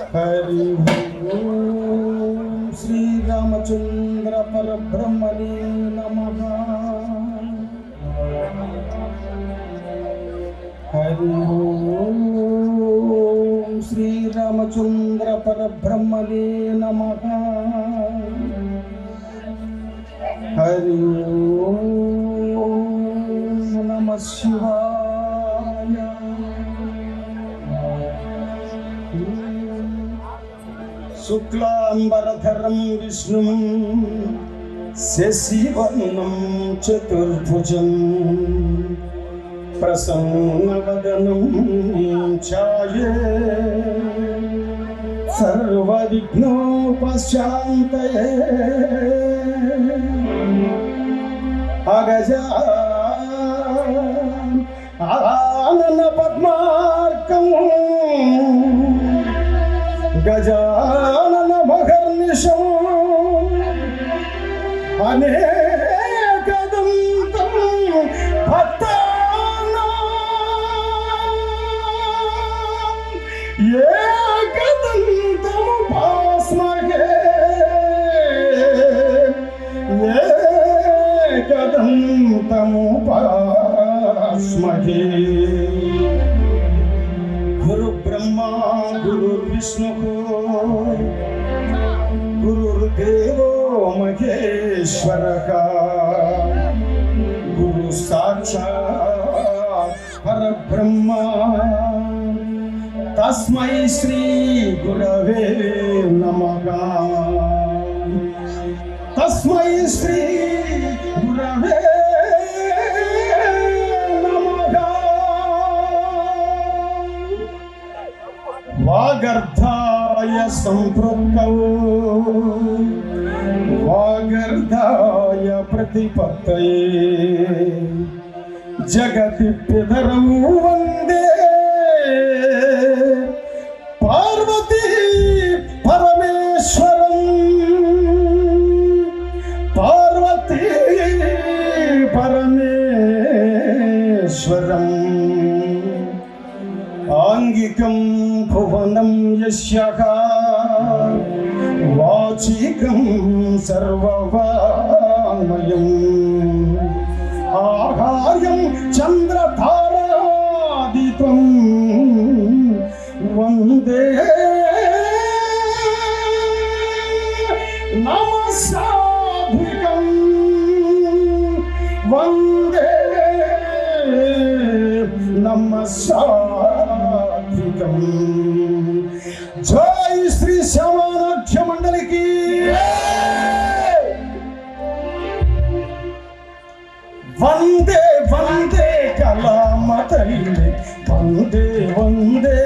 హరి ఓం శ్రీరామచంద్ర పరబ్రహ్మణే నమః. హరి ఓం శ్రీరామచంద్ర పరబ్రహ్మణే నమః. హరి ఓం నమః శివాయ. శుక్లాంబరధరం విష్ణుం శశివర్ణం చతుర్భుజం ప్రసన్నవదనం ఛాయే సర్వవిఘ్నోపశాంతయే. అగజా ఆనన పద్మార్కం గజానన మహర్నిశం అనేకదంతం భక్తానాం ఏకదంతముపాస్మహే ఏకదంతముపాస్మహే. గురు బ్రహ్మా గురు విష్ణు గురుర్దేవో మహేశ్వర గురు సాక్షాత్ పరబ్రహ్మ తస్మై శ్రీ గురవే నమః. తస్మై శ్రీ గురవే వాగర్ధాయ సంపృక్తౌ వాగర్ధాయ ప్రతిపత్తయే జగతి పితరౌ వందే పార్వతీ పరమేశ్వరం. పార్వతీ పరమేశ్వరం ఆంగికం భువనం యస్యః వాచికం సర్వవాంగ్మయం ఆహార్యం చంద్రతారాదిత్వం వందే నమఃసాధ్వికం వందే నమఃసాధ్వికం. జై శ్రీ శ్యామానాఖ్య మండలికి. వందే వందే కళామతల్లి వందే వందే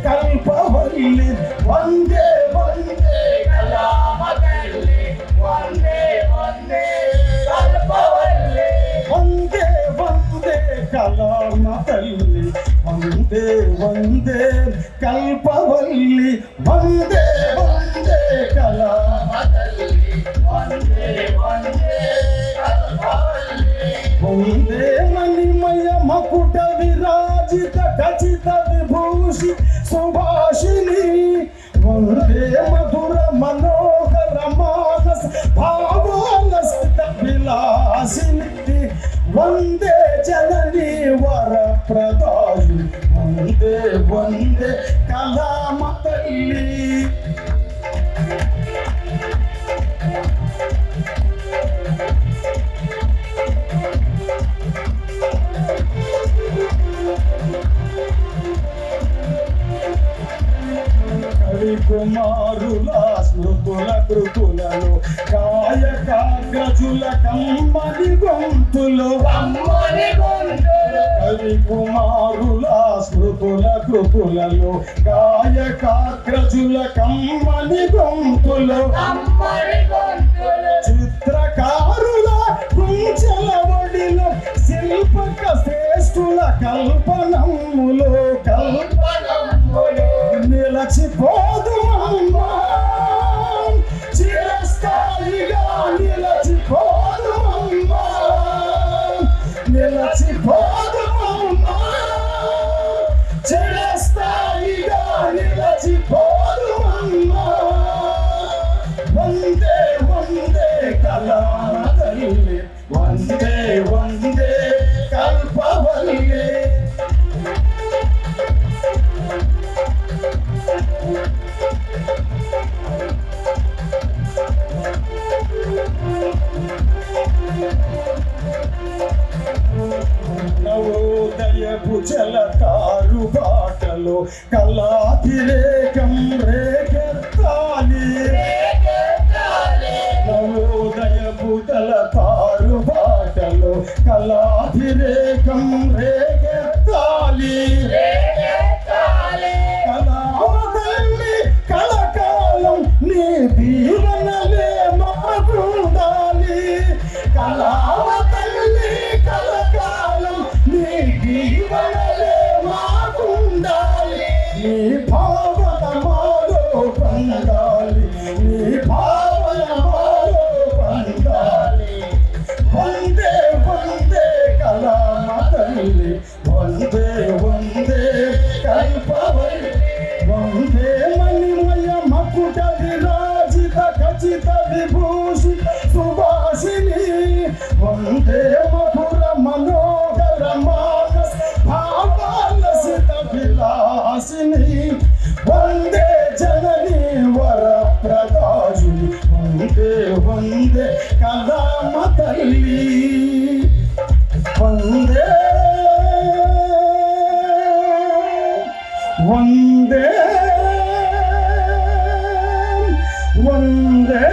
కల్పవల్లి వందే వందే కళామతల్లి వందే వందే కల్పవల్లి వందే వందే కళామతల్లి వందే వందే కల్పవల్లి వందే వందే కళామతల్లి వందే వందే కల్పవల్లి వందే మణిమయ మకుట విరాజిత ఖచిత విభూషి సుభాషిణి వందే మధుర మనోహర మానస భావాలసిత విలాసిని వందే జనని వరప్రదాయి వందే వందే కళామతల్లి. కుమారుల స్మృతుల కృతులలో కాయకాగ్రజుల కమ్మని గొంతులు కవి కుమారుల స్మృతుల కృతులలో కాయకాగ్రజుల కమ్మని గొంతులు చిత్రకారుల కుంచెల ఒడిలో శిల్పక శ్రేష్ఠుల కల్పనములు నిలచిపోదు అమ్మా చిరస్థాయిగా నిలచిపోదు అమ్మా నిలచిపోదు అమ్మా చిరస్థాయిగా నిలచిపోదు కళాతిరేకం రేకెత్తాలి నవోదయ బుదల తారు బాటలో కళాతిరేకం రేకెత్తాలి కళావతల్లి కళకాలం నీ దీవెనలే మాకుండాలి కళావతల్లి కళకాలం నీ దీవెనలే మాకుండాలి నీ భావన మాలో పండాలి నీ భావన మాలో పండాలి వందే వందే కళామ తల్లి వందే వందే కల్పవల్లి వందే మణిమయ మకుట విరాజిత ఖచిత విభూషిత సుభాషిణి వందే మధుర మనోహర మానస భావాలసిత విలాసిని వందే జనని వర ప్రదాయుని వందే వందే కళామ తల్లి వందే వందే వందే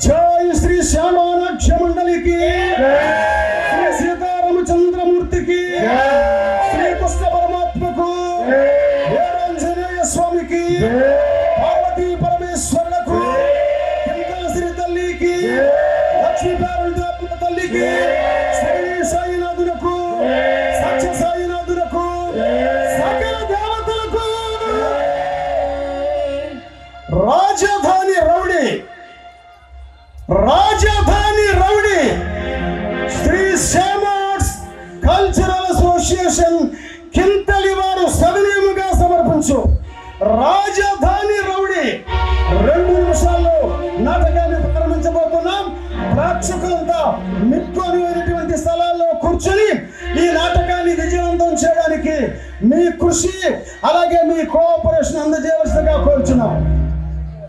జై శ్రీ శ్యామానాక్ష మండలికి శ్రీ సీతారామచంద్రమూర్తికి శ్రీకృష్ణ పరమాత్మకు వీరాంజనేయ స్వామికి పార్వతీ పరమేశ్వరులకు కింకల శ్రీ తల్లికి లక్ష్మీపార్వతీ తల్లికి శ్రీ సాయినాథులకు సత్య సాయినాథులకు సకల దేవతలకు రాజధాని rowdy Shri Shyam arts cultural association Kinthali వారు సవినీయముగా సమర్పించు రాజధాని రౌడీ 2 నిమిషాల్లో నాటకాన్ని ప్రారంభించబోతున్నాం. ప్రేక్షకులంతా మిక్కువైనటువంటి స్థలాల్లో కూర్చొని ఈ నాటకాన్ని విజయవంతం చేయడానికి మీ కృషి అలాగే మీ కోఆపరేషన్ అందజేయవలసిందిగా కోరుచున్నాం.